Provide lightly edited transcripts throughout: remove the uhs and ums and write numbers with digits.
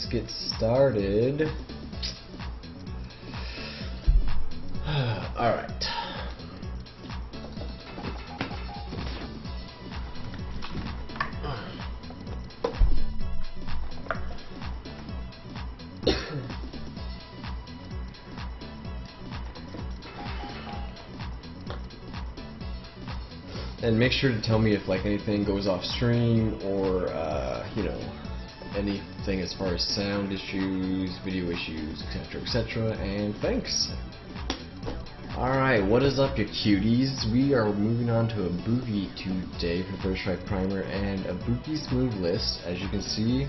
let's get started. Alright. And make sure to tell me if like anything goes off stream or you know, anything as far as sound issues, video issues, etc. And thanks. Alright, what is up, you cuties? We are moving on to Ibuki today for First Strike Primer, and Ibuki's move list, as you can see,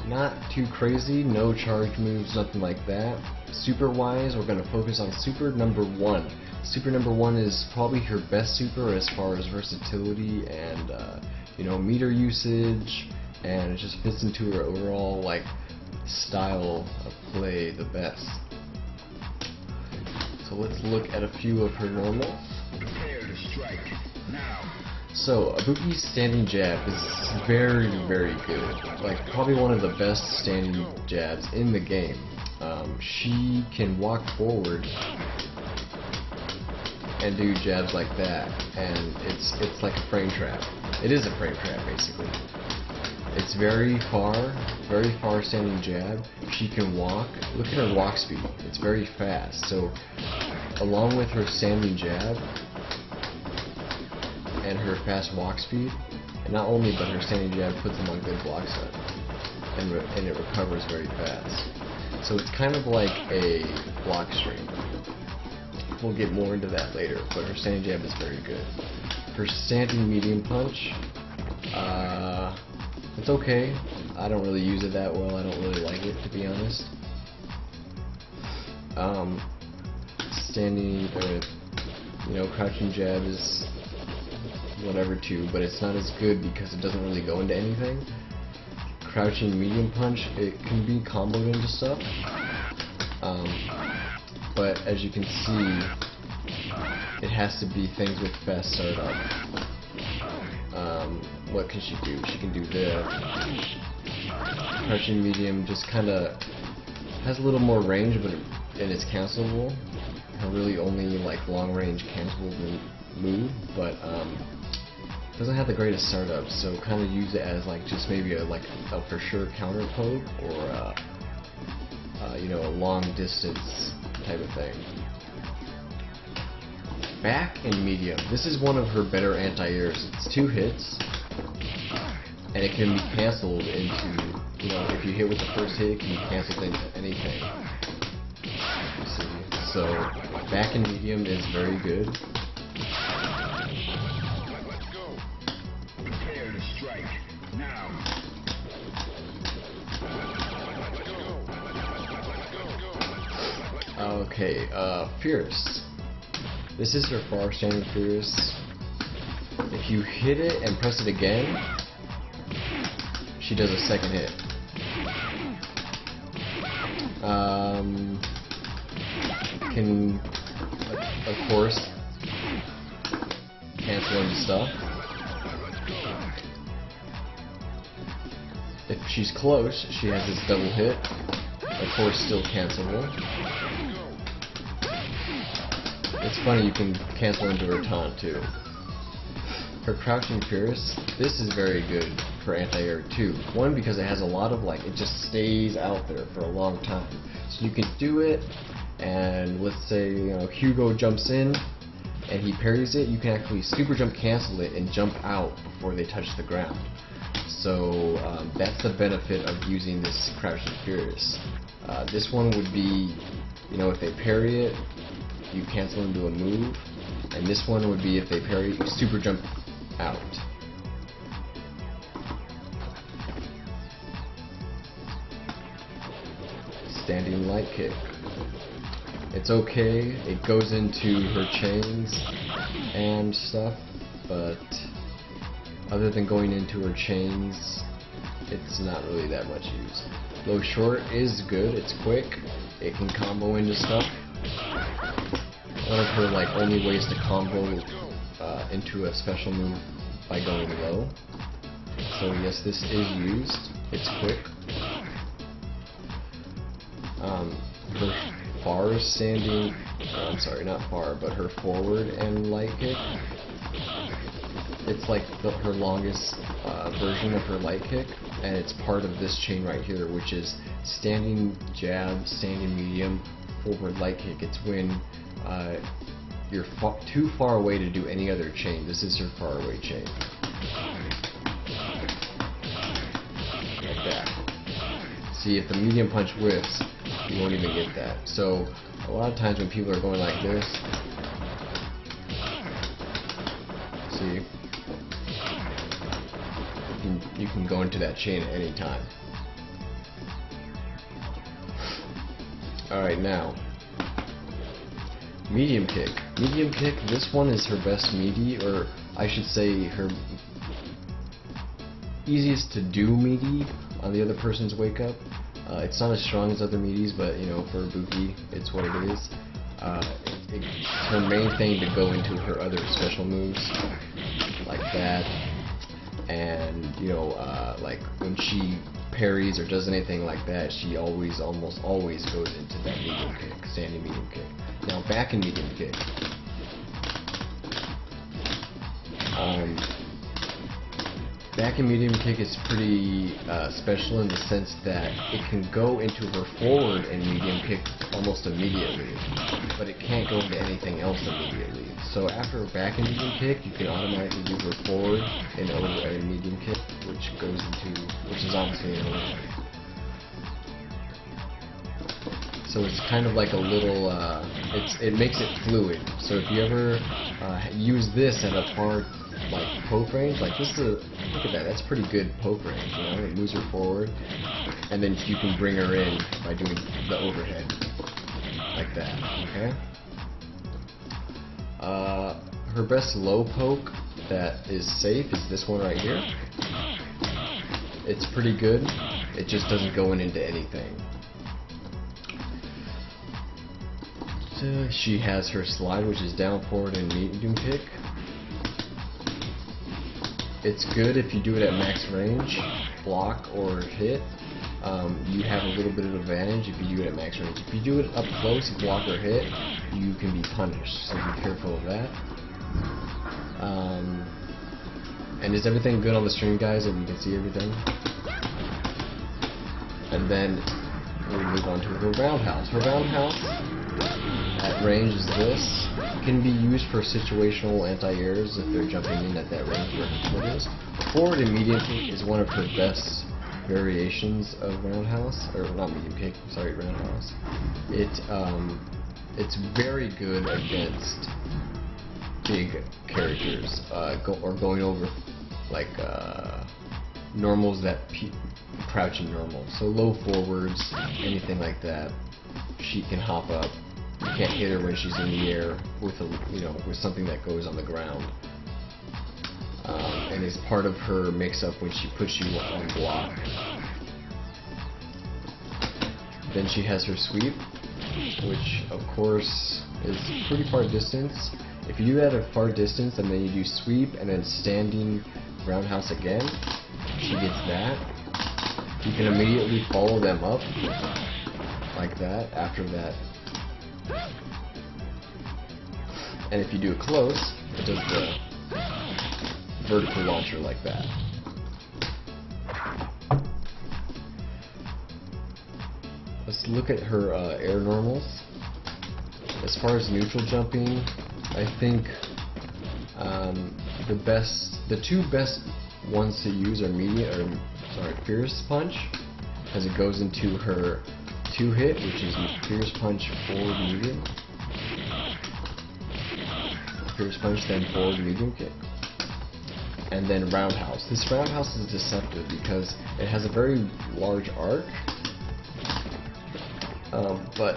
not too crazy, no charge moves, nothing like that. Super wise, we're going to focus on super number 1. Super number 1 is probably her best super as far as versatility and you know, meter usage, and it just fits into her overall like style of play the best. So let's look at a few of her normals. Prepare to strike now. So Ibuki's standing jab is very, very good. Like probably one of the best standing jabs in the game. She can walk forward and do jabs like that, and it's like a frame trap. It is a frame trap basically. It's very far standing jab. She can walk. Look at her walk speed. It's very fast. So along with her standing jab and her fast walk speed, and not only but her standing jab puts them on good block set, and it recovers very fast. So it's kind of like a block stream. We'll get more into that later, but her standing jab is very good. Her standing medium punch, it's okay. I don't really use it that well. I don't really like it, to be honest. Standing, you know, crouching jab is whatever too, but it's not as good because it doesn't really go into anything. Crouching medium punch, it can be comboed into stuff. But as you can see, it has to be things with fast startup. What can she do? She can do this. Crouching medium just kind of has a little more range, but and it's cancelable. Really only like long range cancelable move, but doesn't have the greatest startup. So kind of use it as like just maybe a for sure counter poke, or you know, a long distance type of thing. Back in medium. This is one of her better anti-airs. It's 2 hits, and it can be cancelled into, you know, if you hit with the first hit, it can be cancelled into anything. See? So, back in medium is very good. Let's go. Prepare to strike now. Okay, Fierce. This is her far standing Fierce. If you hit it and press it again, she does a second hit. Can, of course, cancel into stuff. If she's close, she has this double hit. Of course, still cancelable. It's funny, you can cancel into her taunt too. Her crouching Fierce, this is very good for anti-air too. One, because it has a lot of like, it just stays out there for a long time. So you can do it, and let's say, you know, Hugo jumps in and he parries it, you can actually super jump cancel it and jump out before they touch the ground. So that's the benefit of using this crouching Fierce. This one would be, you know, if they parry it, you cancel into a move, and this one would be if they parry, you super jump out. Standing light kick. It's okay, it goes into her chains and stuff, but other than going into her chains, it's not really that much use. Low short is good, it's quick, it can combo into stuff. One of her like only ways to combo into a special move by going low. So yes, this is used. It's quick. Her far standing, I'm sorry, not far, but her forward and light kick, it's like her longest version of her light kick, and it's part of this chain right here, which is standing jab, standing medium, forward light kick. It's when you're too far away to do any other chain. This is her far away chain. Like that. See, if the medium punch whiffs, you won't even get that. So a lot of times when people are going like this, see, you can go into that chain at any time. Alright, now medium kick. Medium kick, this one is her best meaty, or I should say her easiest to do meaty on the other person's wake up. It's not as strong as other meaties, but you know, for Ibuki, it's what it is. It's her main thing to go into her other special moves, like that, and you know, like when she parries or does anything like that, she almost always goes into that medium kick, standing medium kick. Now back in medium kick. Back in medium kick is pretty special in the sense that it can go into her forward and medium kick almost immediately, but it can't go into anything else immediately. So after her back and medium kick, you can automatically do her forward and over a medium kick, which is honestly an overhead. So it's kind of like a little, it makes it fluid. So if you ever use this at a far like poke range, like this is look at that, that's pretty good poke range, you know, it moves her forward, and then you can bring her in by doing the overhead, like that, okay? Her best low poke that is safe is this one right here. It's pretty good, it just doesn't go into anything. So she has her slide, which is down, forward, and medium kick. It's good if you do it at max range, block or hit. You have a little bit of advantage if you do it at max range. If you do it up close, block or hit, you can be punished, so be careful of that. And is everything good on the stream, guys, if you can see everything? And then we move on to her roundhouse. Her roundhouse at range is this. It can be used for situational anti-airs if they're jumping in at that range where her foot is. Forward and medium kick is one of her best variations of roundhouse, or not medium kick, sorry, roundhouse. It's very good against big characters, or going over like normals that crouching normals. So low forwards, anything like that. She can hop up. You can't hit her when she's in the air with with something that goes on the ground. And it's part of her mix-up when she puts you on block. Then she has her sweep, which of course is pretty far distance. If you do that at far distance and then you do sweep and then standing roundhouse again, she gets that. You can immediately follow them up like that after that. And if you do it close, it does the vertical launcher like that. Let's look at her air normals. As far as neutral jumping, I think the two best ones to use are Fierce Punch, because it goes into her 2-hit, which is Fierce Punch forward medium. Fierce Punch, then forward medium kick. And then roundhouse. This roundhouse is deceptive because it has a very large arc, but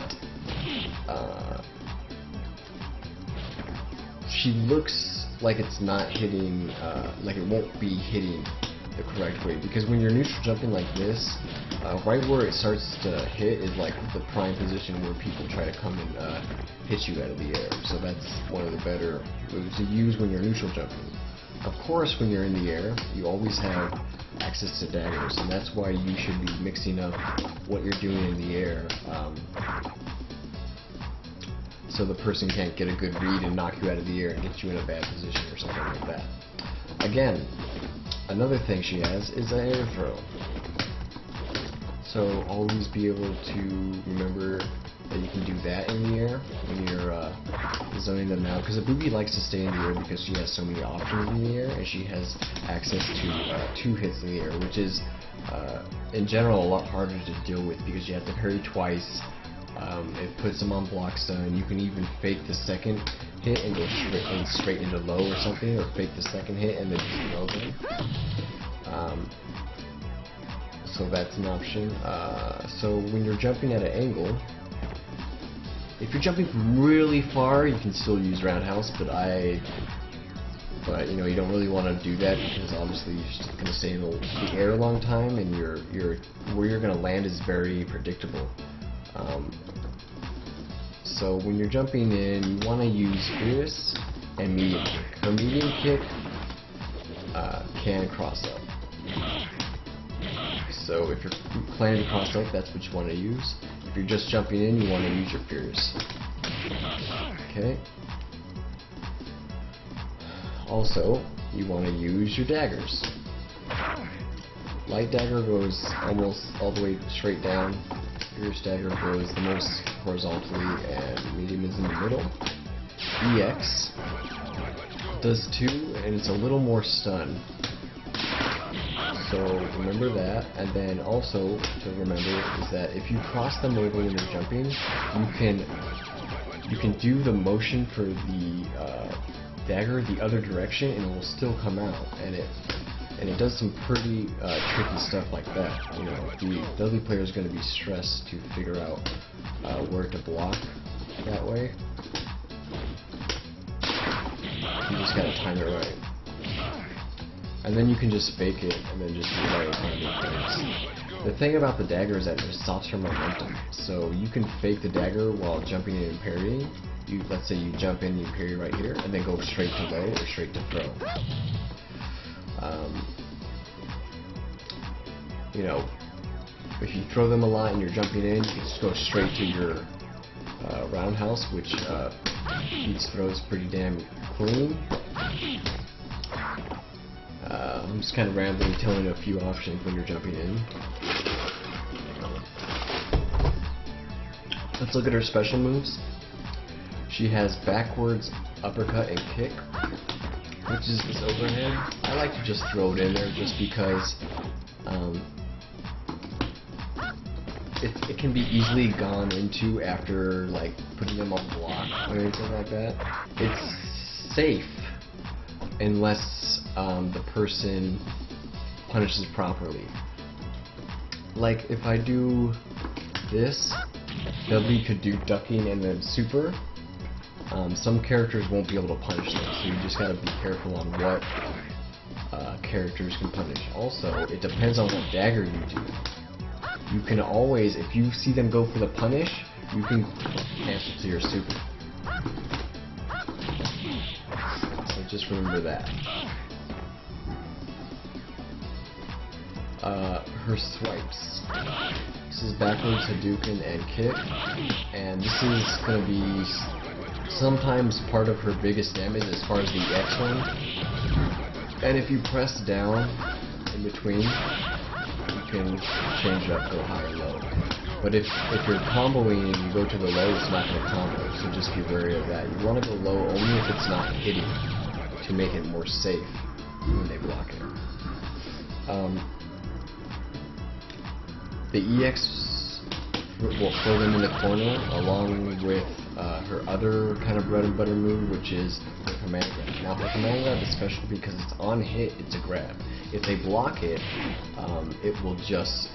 she looks like it's not hitting, like it won't be hitting the correct way, because when you're neutral jumping like this, right where it starts to hit is like the prime position where people try to come and hit you out of the air. So that's one of the better moves to use when you're neutral jumping. Of course, when you're in the air, you always have access to daggers, and that's why you should be mixing up what you're doing in the air, so the person can't get a good read and knock you out of the air and get you in a bad position or something like that. Again, another thing she has is an air throw. So always be able to remember that you can do that in the air when you're zoning them out, because Ibuki likes to stay in the air because she has so many options in the air, and she has access to 2 hits in the air, which is in general a lot harder to deal with because you have to parry twice. It puts them on block stun. You can even fake the second hit and go straight into low or something, or fake the second hit and then just throw them. So that's an option. So when you're jumping at an angle, if you're jumping from really far, you can still use roundhouse, but you know, you don't really want to do that because obviously you're just going to stay in the air a long time, and where you're going to land is very predictable. So when you're jumping in, you want to use fierce and medium kick. Her medium kick can cross up. So if you're planning to cross up, that's what you want to use. If you're just jumping in, you want to use your fierce. Okay. Also, you want to use your daggers. Light dagger goes almost all the way straight down. Fierce dagger goes the most horizontally, and medium is in the middle. EX does 2, and it's a little more stun. So remember that, and then also to remember is that if you cross them over when you're jumping, you can do the motion for the dagger the other direction, and it will still come out, and it does some pretty tricky stuff like that. You know, the other player is going to be stressed to figure out where to block that way. You just got to time it right. And then you can just fake it and then just delay it. The thing about the dagger is that it stops her momentum. So you can fake the dagger while jumping in and parrying. Let's say you jump in, you parry right here, and then go straight to low or straight to throw. You know, if you throw them a lot and you're jumping in, you can just go straight to your roundhouse, which beats throws pretty damn clean. I'm just kind of rambling, telling you a few options when you're jumping in. Let's look at her special moves. She has backwards uppercut and kick, which is this overhead. I like to just throw it in there just because it can be easily gone into after like putting them on block or anything like that. It's safe unless the person punishes properly. Like if I do this, W could do ducking and then super. Some characters won't be able to punish them, so you just gotta be careful on what characters can punish. Also, it depends on what dagger you do. You can always, if you see them go for the punish, you can cancel to your super. So just remember that. Her swipes. This is backwards Hadouken and kick, and this is going to be sometimes part of her biggest damage as far as the X one. And if you press down in between, you can change it up to a high or low. But if you're comboing and you go to the low, it's not going to combo, so just be wary of that. You want to go low only if it's not hitting, to make it more safe when they block it. The EX will throw them in the corner along with her other kind of bread and butter move, which is her command grab. Now her command grab is special because it's on hit, it's a grab. If they block it, it will just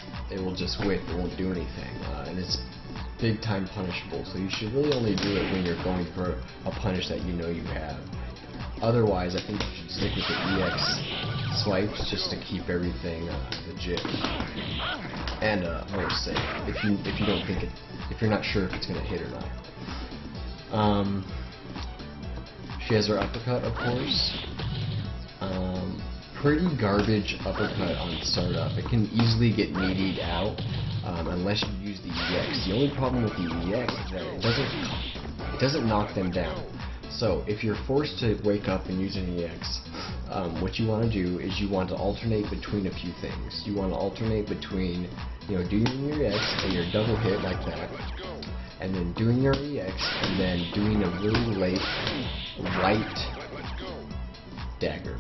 whip, it won't do anything, and it's big time punishable. So you should really only do it when you're going for a punish that you know you have. Otherwise, I think you should stick with the EX swipes just to keep everything legit and more safe. If you don't think if you're not sure if it's gonna hit or not. She has her uppercut, of course. Pretty garbage uppercut on startup. It can easily get meatied out unless you use the EX. The only problem with the EX is that it doesn't knock them down. So if you're forced to wake up and use an EX, what you want to do is you want to alternate between a few things. You want to alternate between, doing your EX and your double hit like that, and then doing your EX and then doing a really late light dagger.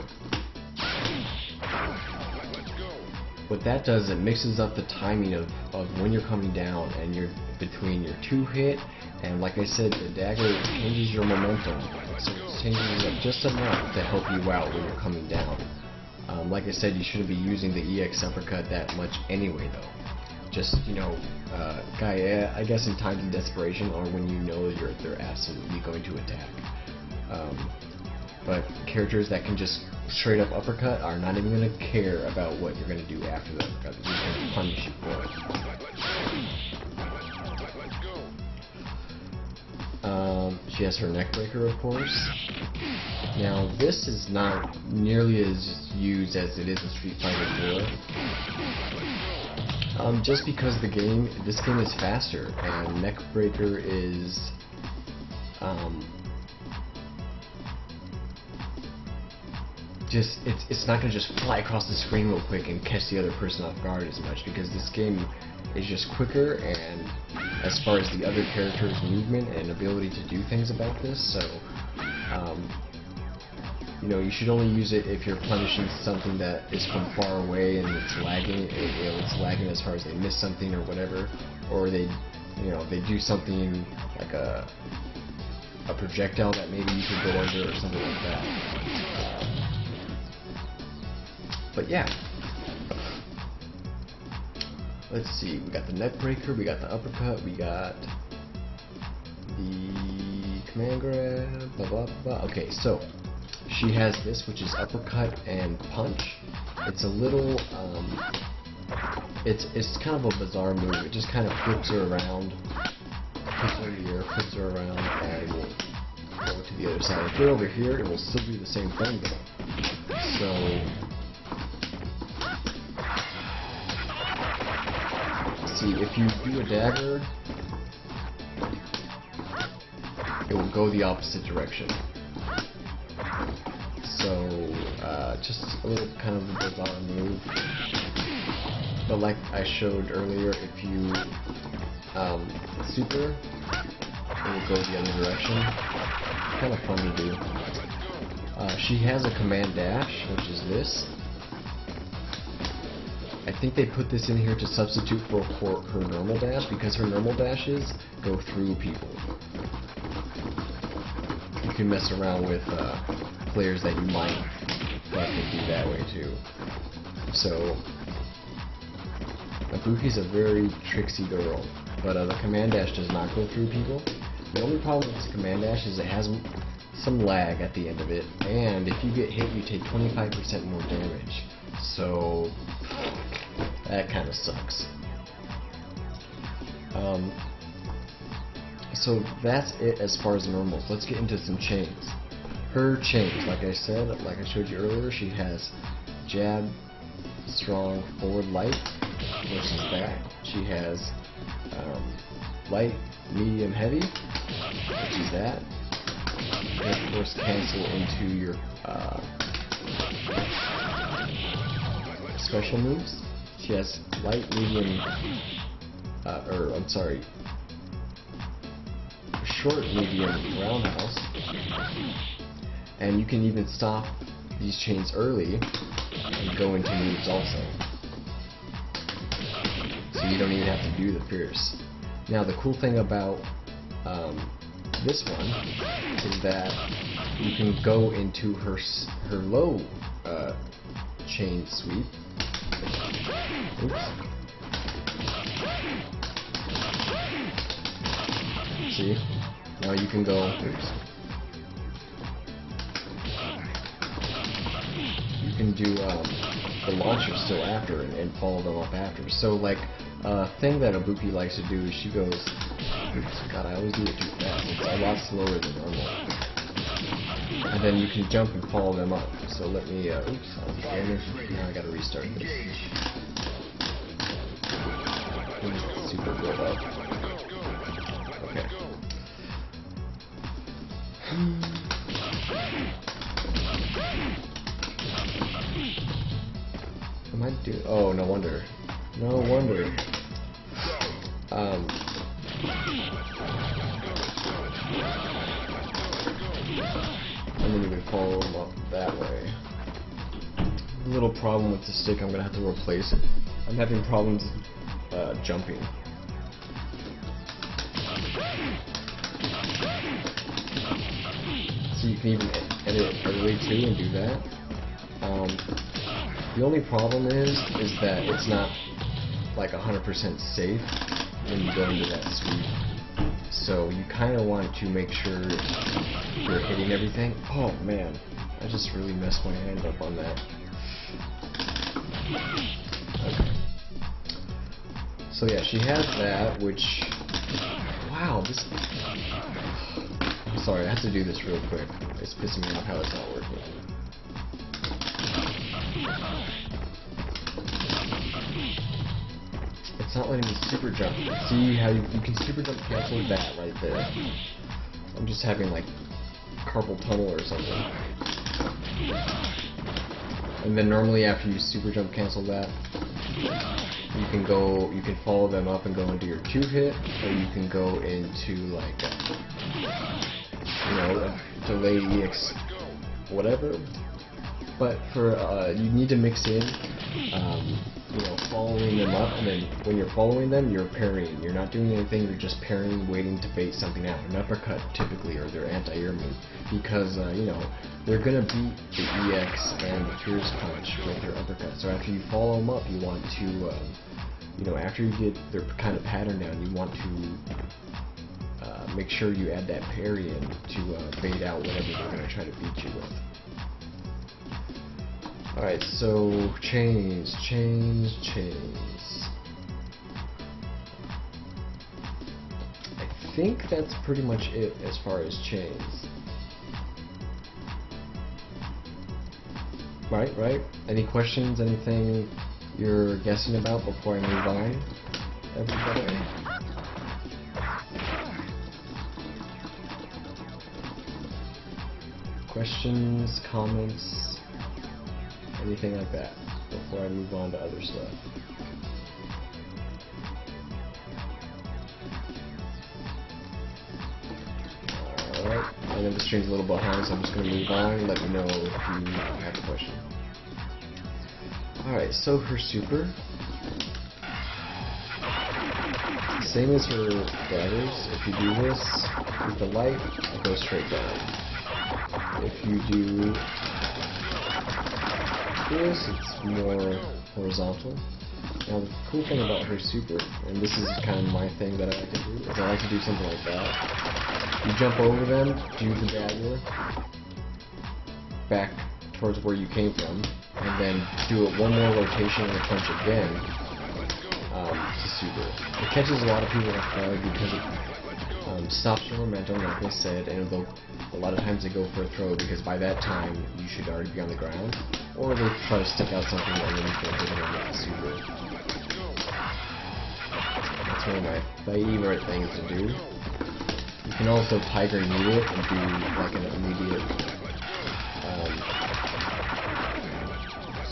What that does, it mixes up the timing of when you're coming down and you're between your 2-hit, and like I said, the dagger changes your momentum, so it changes it up just enough to help you out when you're coming down. Like I said, you shouldn't be using the EX uppercut that much anyway though. Just, I guess in times of desperation or when you know they're absolutely going to attack. But characters that can just straight up uppercut are not even going to care about what you're going to do after the uppercut. They're just going to punish you for it. She has her neck breaker, of course. Now this is not nearly as used as it is in Street Fighter 4. Just because this game is faster, and neck breaker is it's not going to just fly across the screen real quick and catch the other person off guard as much, because this game is just quicker, and as far as the other character's movement and ability to do things about this, so you should only use it if you're punishing something that is from far away and it's lagging. It's lagging as far as they miss something or whatever, or they do something like a projectile that maybe you could go under or something like that. But yeah, let's see, we got the neck breaker, we got the uppercut, we got the command grab, blah blah blah. Okay, so she has this, which is uppercut and punch. It's a little, it's kind of a bizarre move. It just kind of flips her around, puts her here, flips her around, and will go to the other side. If you're over here, it will still do the same thing though. So see, if you do a dagger, it will go the opposite direction. So, just a little kind of a bizarre move. But like I showed earlier, if you super, it will go the other direction. Kind of fun to do. She has a command dash, which is this. I think they put this in here to substitute for her normal dash, because her normal dashes go through people. You can mess around with players that you might let it be that way too. So, Ibuki's a very tricksy girl, but the command dash does not go through people. The only problem with this command dash is it has some lag at the end of it, and if you get hit, you take 25% more damage. So that kind of sucks. So that's it as far as normals. Let's get into some chains. Her chains, like I said, like I showed you earlier, she has jab, strong, forward, light, which is that. She has light, medium, heavy, which is that. And of course cancel into your special moves. She has light, medium, short, medium, roundhouse, and you can even stop these chains early and go into moves also. So you don't even have to do the fierce. Now the cool thing about this one is that you can go into her low chain sweep. Oops. See? Now you can go. Oops. You can do the launcher still after and follow them up after. So like a thing that Ibuki likes to do is she goes. Oops, God, I always do it too fast. It's a lot slower than normal. And then you can jump and follow them up. So let me, oops, now I gotta restart this. Super build up. Okay. Am I doing? Oh, no wonder. No wonder. And then you can follow them up that way. A little problem with the stick, I'm gonna have to replace it. I'm having problems jumping. So you can even edit it early too and do that. The only problem is that it's not like 100% safe when you go into that sweep. So you kind of want to make sure you're hitting everything. Oh man, I just really messed my hand up on that. Okay. So yeah, she has that, which, wow, this, I'm sorry, I have to do this real quick. It's pissing me off how it's not working. It's not letting me super jump. See how you can super jump cancel that right there. I'm just having like carpal tunnel or something. And then normally after you super jump cancel that, you can follow them up and go into your Q hit, or you can go into like a delay EX whatever. But for you need to mix in following them up, and then when you're following them, you're parrying. You're not doing anything, you're just parrying, waiting to bait something out. An uppercut typically, or their anti-air move, because they're gonna beat the EX and the Fierce Punch with their uppercut. So after you follow them up, you want to after you get their kind of pattern down, you want to make sure you add that parry in to bait out whatever they're gonna try to beat you with. Alright, so chains. I think that's pretty much it as far as chains. Right? Any questions, anything you're guessing about before I move on, everybody? Questions, comments, anything like that before I move on to other stuff. Alright, I know the stream's a little behind, so I'm just going to move on and let me know if you have a question. Alright, so her super, same as her daggers. If you do this with the light, it goes straight down. If you do this, it's more horizontal. Now the cool thing about her super, and this is kind of my thing that I like to do, is I like to do something like that. You jump over them, do the dagger, back towards where you came from, and then do it one more rotation and a punch again to super. It catches a lot of people off guard because it stops your momentum, like I said, and a lot of times they go for a throw because by that time you should already be on the ground, or they try to stick out something underneath their hit them with the super. That's one of my favorite things to do. You can also tiger knee it and do like an immediate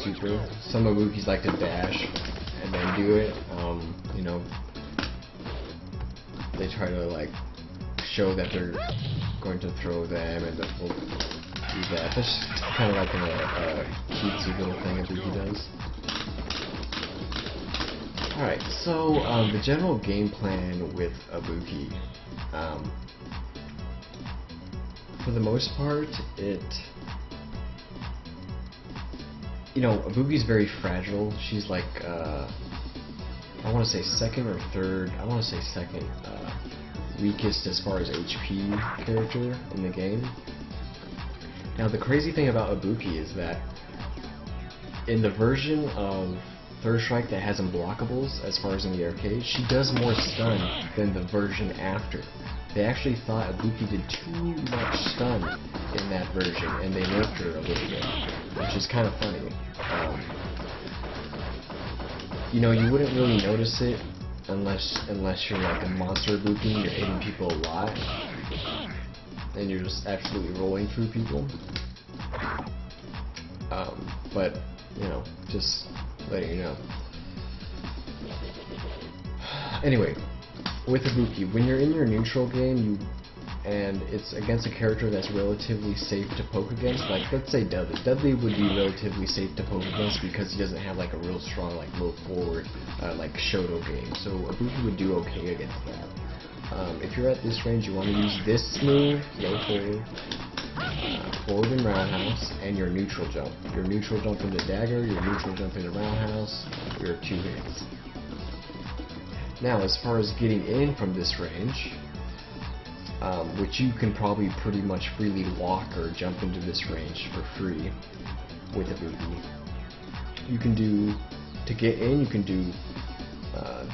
super. Some Ibukis like to dash and then do it. They try to like show that they're going to throw them and they'll do that. That's kind of like a cutesy little thing Ibuki does. Alright, so the general game plan with Ibuki, for the most part, Ibuki's very fragile. She's like, I want to say second or third, second weakest as far as HP character in the game. Now the crazy thing about Ibuki is that in the version of Third Strike that has unblockables, as far as in the arcade, she does more stun than the version after. they actually thought Ibuki did too much stun in that version, and they nerfed her a little bit, which is kind of funny. You know, you wouldn't really notice it unless you're like a monster Ibuki, you're hitting people a lot, and you're just absolutely rolling through people. But, you know, just letting you know. Anyway, with Ibuki, when you're in your neutral game, and it's against a character that's relatively safe to poke against, like let's say Dudley. Dudley would be relatively safe to poke against because he doesn't have like a real strong like low forward like Shoto game. So Ibuki would do okay against that. If you're at this range, you want to use this move, low forward, forward and roundhouse, and your neutral jump. Your neutral jump into dagger, your neutral jump into roundhouse, your 2 hits. Now, as far as getting in from this range, which you can probably pretty much freely walk or jump into this range for free with Ibuki. You can do, to get in, you can do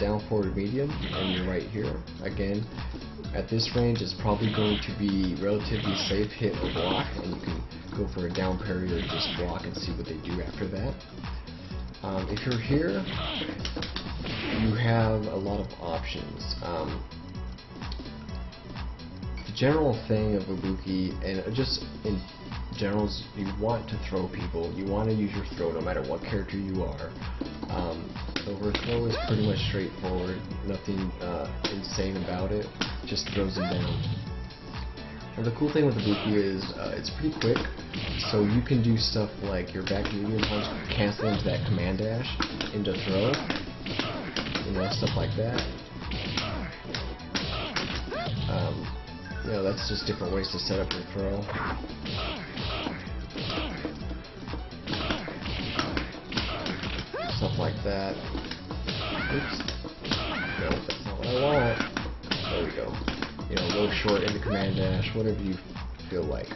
down forward medium, and you're right here. Again, at this range, it's probably going to be relatively safe hit or block, and you can go for a down parry or just block and see what they do after that. If you're here, you have a lot of options. The general thing of Ibuki, and just in general, is you want to throw people. You want to use your throw no matter what character you are. Overthrow is pretty much straightforward. Nothing insane about it. Just throws them down. And the cool thing with Ibuki is it's pretty quick, so you can do stuff like your back medium punch, cancel into that command dash, into throw, you know, stuff like that. You know, that's just different ways to set up your throw. Stuff like that. Oops. No, that's not what I want. There we go. You know, low short into command dash, whatever you feel like.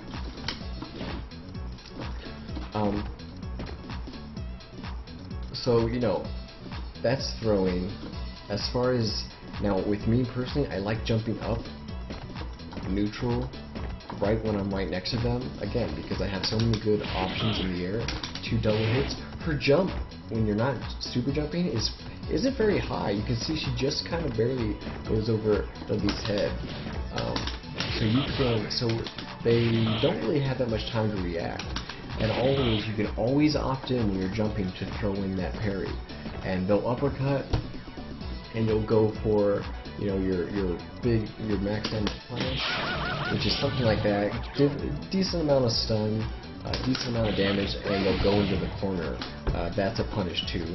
So, you know, that's throwing. As far as, now with me personally, I like jumping up neutral right when I'm right next to them, again, because I have so many good options in the air. 2 double hits. Her jump, when you're not super jumping, isn't very high. You can see she just kind of barely goes over Dudley's head. So they don't really have that much time to react. And always, you can always opt in when you're jumping to throw in that parry. And they'll uppercut, and you'll go for, you know, your max damage punish, which is something like that. Give a decent amount of stun, a decent amount of damage, and they'll go into the corner. That's a punish too.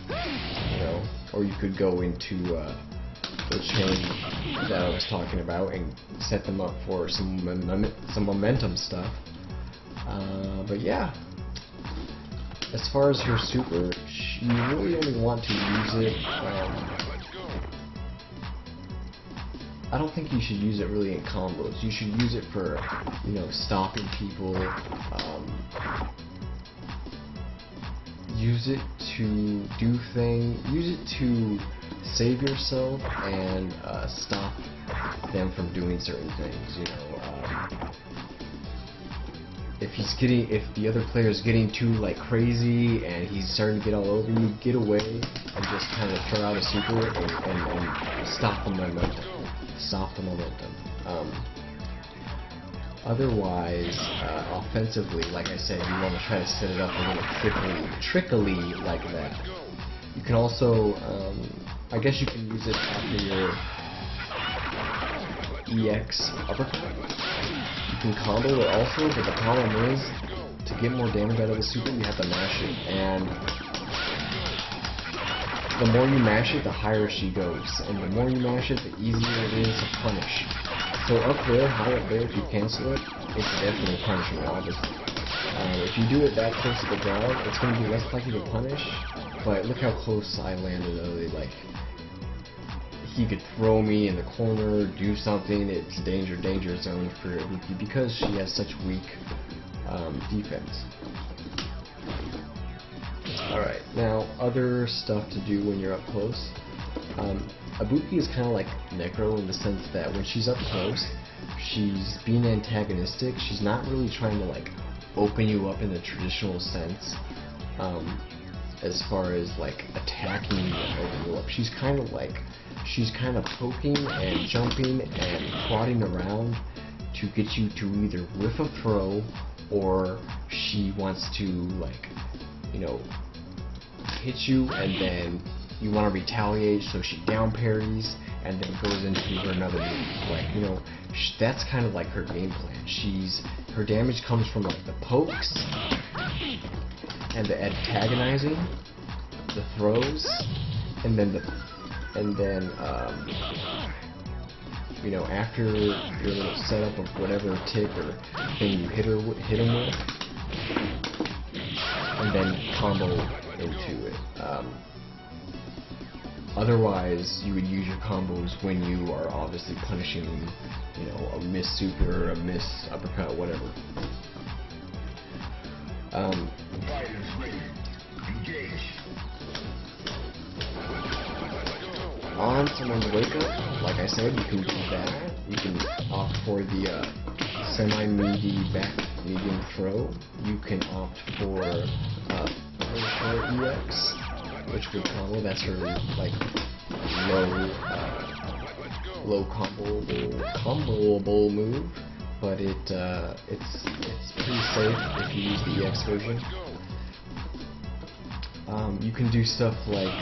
You know, or you could go into the chain that I was talking about and set them up for some momentum stuff. But yeah, as far as her super, you really only want to use it. I don't think you should use it really in combos. You should use it for, you know, stopping people. Use it to do things. Use it to save yourself and stop them from doing certain things. You know, if the other player is getting too like crazy and he's starting to get all over you, get away and just kind of throw out a super and stop the momentum. Stop the momentum. Otherwise, offensively, like I said, you want to try to set it up a little trickily like that. You can also, I guess you can use it after your EX uppercut. You can combo it also, but the problem is, to get more damage out of the super, you have to mash it, and the more you mash it, the higher she goes, and the more you mash it, the easier it is to punish. So up there, high up there, if you cancel it, it's definitely punishable, obviously. If you do it that close to the ground, it's going to be less likely to punish, but look how close I landed early. Like, he could throw me in the corner, do something. It's danger zone for Ibuki because she has such weak defense. Alright, now other stuff to do when you're up close. Ibuki is kind of like Necro in the sense that when she's up close, she's being antagonistic. She's not really trying to like open you up in the traditional sense, as far as like attacking you and opening you up. She's kind of poking and jumping and prodding around to get you to either whiff a throw, or she wants to, like, you know, hit you and then you want to retaliate, so she down parries and then goes into her another move. Like, you know, that's kind of like her game plan. Her damage comes from like the pokes and the antagonizing, the throws, and then you know, after your little setup of whatever tick or thing you hit him with, and then combo into it. Otherwise, you would use your combos when you are obviously punishing, you know, a miss super, a miss uppercut, whatever. Fighters ready. Engage. On someone's wake up, like I said, you can do that. You can opt for the semi-meaty back medium throw. You can opt for EX, which would combo. That's her like low comboable move, but it's pretty safe if you use the EX version. You can do stuff like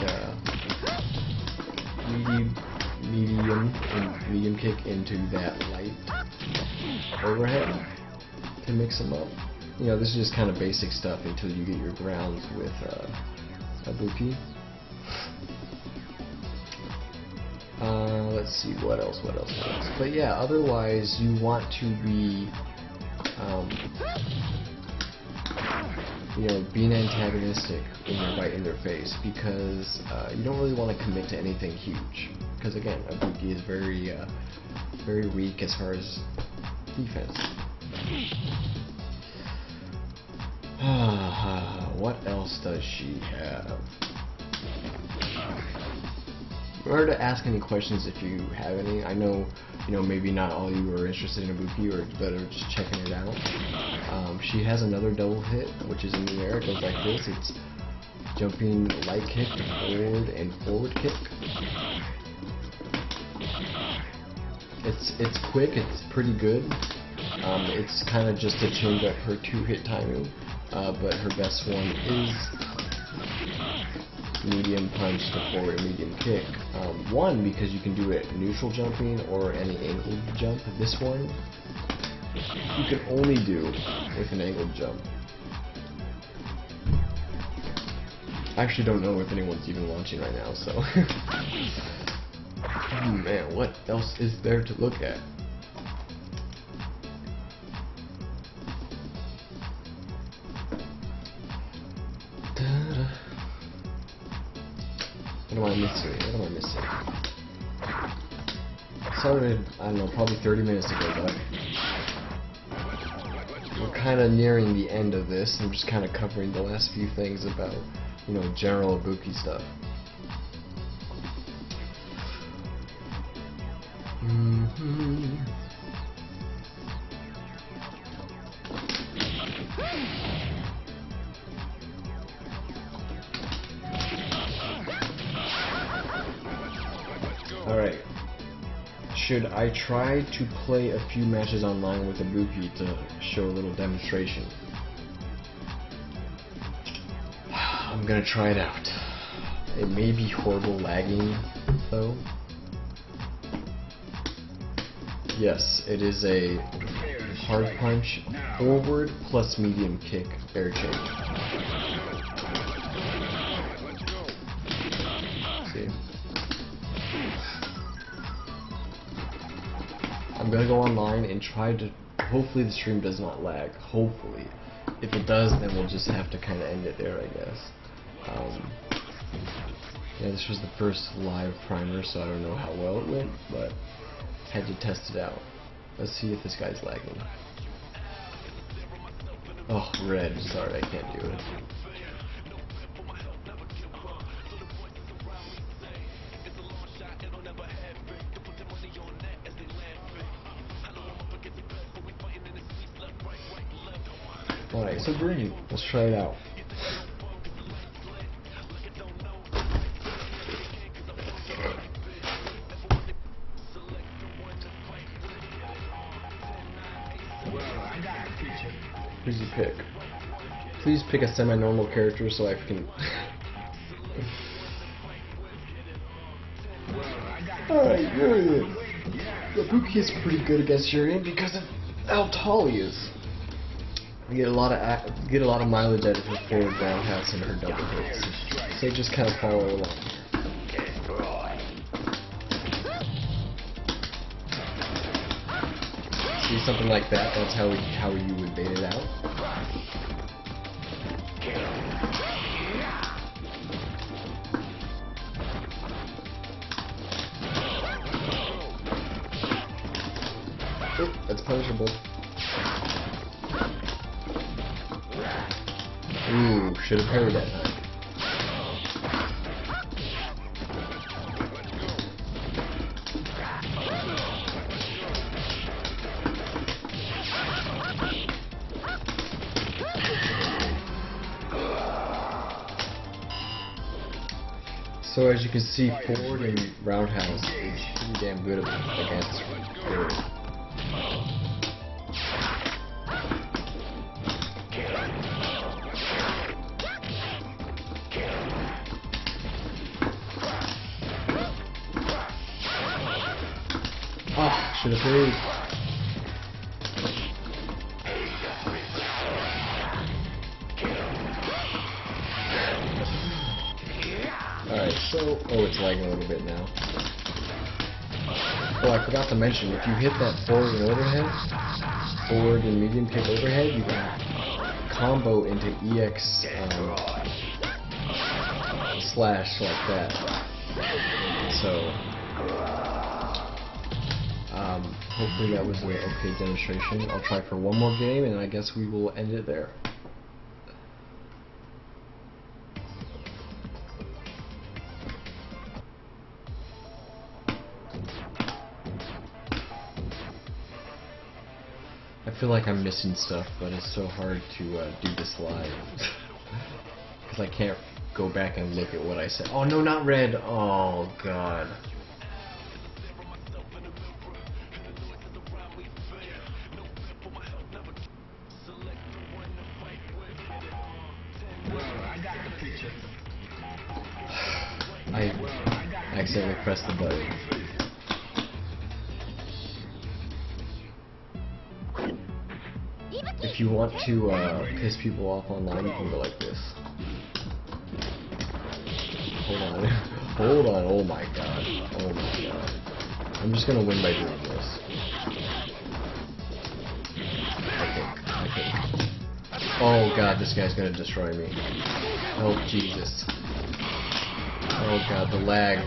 medium kick into that light overhead to mix them up. You know, this is just kind of basic stuff until you get your grounds with Ibuki. Let's see, what else? But yeah, otherwise you want to be, you know, being antagonistic when you're right in their face, because you don't really want to commit to anything huge. Because again, Ibuki is very weak as far as defense. What else does she have? Remember to ask any questions if you have any. I know, you know, maybe not all of you are interested in Ibuki or that are just checking it out. She has another double hit, which is in the air. It goes like this. It's jumping light kick, forward, and forward kick. It's quick. It's pretty good. It's kind of just to change up her 2-hit timing, but her best one is medium punch to forward medium kick. One, because you can do it neutral jumping or any angled jump. This one you can only do with an angled jump. I actually don't know if anyone's even launching right now, so oh man, what else is there to look at? What am I missing? Started, I don't know, probably 30 minutes ago, but we're kind of nearing the end of this. I'm just kind of covering the last few things about, you know, general Ibuki stuff. Alright. Should I try to play a few matches online with Ibuki to show a little demonstration? I'm gonna try it out. It may be horrible lagging, though. Yes, it is a hard punch, forward plus medium kick, air change. See? I'm gonna go online and try to, hopefully the stream does not lag, hopefully. If it does, then we'll just have to kind of end it there, I guess. Yeah, this was the first live primer, so I don't know how well it went, but had to test it out. Let's see if this guy's lagging. Oh, red. Sorry, I can't do it. Alright, so green. Let's try it out. Who's you pick? Please pick a semi-normal character so I can... Alright, Urian. Ibuki is pretty good against Urian because of how tall he is. You get a lot of mileage out of her forward roundhouse and her double hits. So you just kind of follow along. See something like that? That's how you would bait it out. Oh, that's punishable. Ooh, should have parried that time. So as you can see, forward and roundhouse is pretty damn good against her. Ah, should have parried. Alright, so... Oh, it's lagging a little bit now. Oh, I forgot to mention, if you hit that forward and overhead, forward and medium kick overhead, you can combo into EX slash like that. So, hopefully that was an okay demonstration. I'll try for one more game, and I guess we will end it there. I feel like I'm missing stuff, but it's so hard to do this live. Because I can't go back and look at what I said. Oh no, not red! Oh god. I accidentally pressed the button. If you want to piss people off online, you can go like this. Hold on. Hold on. Oh my god. Oh my god. I'm just gonna win by doing this. I think. Oh god, this guy's gonna destroy me. Oh Jesus. Oh god, the lag.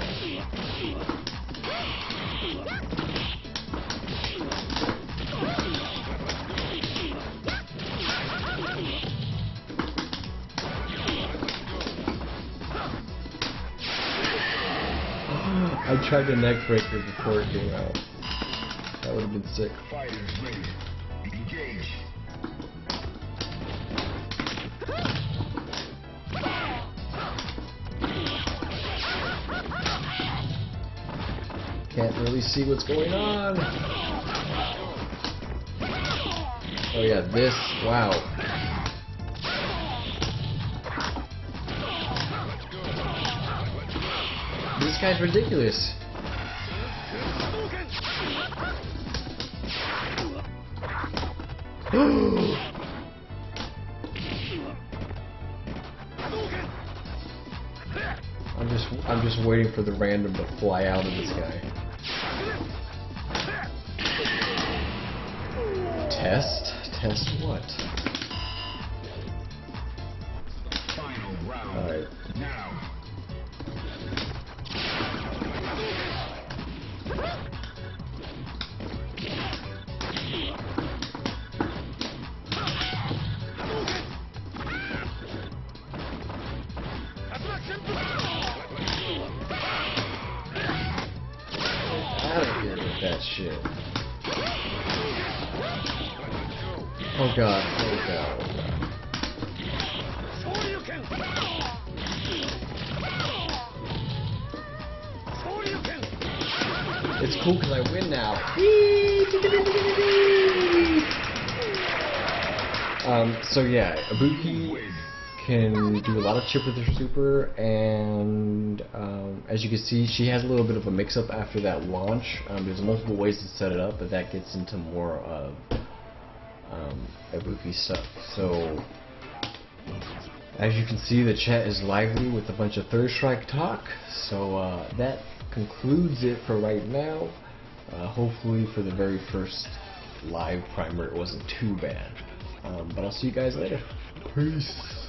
I tried the neck breaker before it came out. That would have been sick. Fighters ready. Engage. Can't really see what's going on. Oh yeah, this, wow. This guy's ridiculous. I'm just waiting for the random to fly out of this guy. Test? Test what? Final round. Alright. Now. Out of here with that shit. Oh god, oh god, oh god. It's cool because I win now. So yeah, Ibuki can do a lot of chip with her super, and as you can see, she has a little bit of a mix-up after that launch. There's multiple ways to set it up, but that gets into more of Ibuki stuff. So as you can see, the chat is lively with a bunch of Third Strike talk. So that concludes it for right now. Hopefully for the very first live primer it wasn't too bad. But I'll see you guys later. Peace.